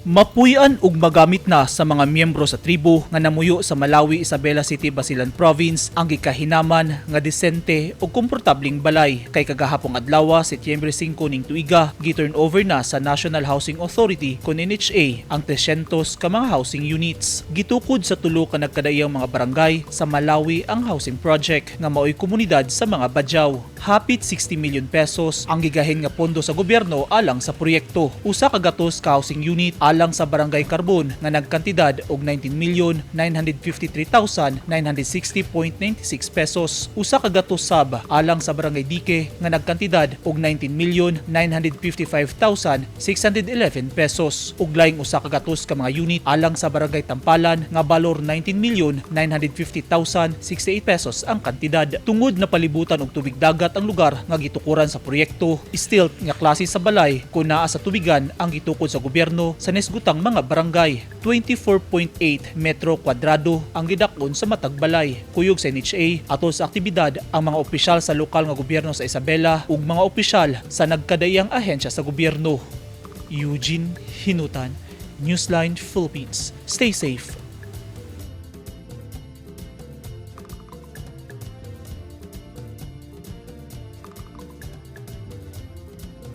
Mapuy-an ug magamit na sa mga miyembro sa tribo nga namuyo sa Malawi, Isabela City, Basilan Province ang gikahinaman nga desente ug komportabling balay kay kagahapong adlaw, Setyembre 5 ning tuiga, gi-turn over na sa National Housing Authority kun NHA ang 300 ka mga housing units. Gitukod sa tulo ka nagkadaiyang mga barangay sa Malawi ang housing project nga maoy komunidad sa mga badyaw. Hapit 60 million pesos ang gigahin nga pondo sa gobyerno alang sa proyekto. Usa ka gatos ka housing unit alang sa Barangay Carbon nga nagkantidad og 19,953,960.96 pesos. Usa ka gatos sab alang sa Barangay Dike nga nagkantidad og 19,955,611 pesos. Ug laing usa ka gatos ka mga unit alang sa Barangay Tampalan nga balor 19,950,068 pesos ang kantidad. Tungod na palibutan og tubig dagat ang lugar nga gitukuran sa proyekto, stilt nga klase sa balay kun naa sa tubigan ang gitukod sa gobyerno sa nesgutang mga barangay. 24.8 metro kwadrado ang gidakon sa matag balay. Kuyog sa NHA ato sa aktibidad ang mga opisyal sa lokal nga gobyerno sa Isabela ug mga opisyal sa nagkadaiyang ahensya sa gobyerno. Eugene Hinutan, Newsline Philippines. Stay safe.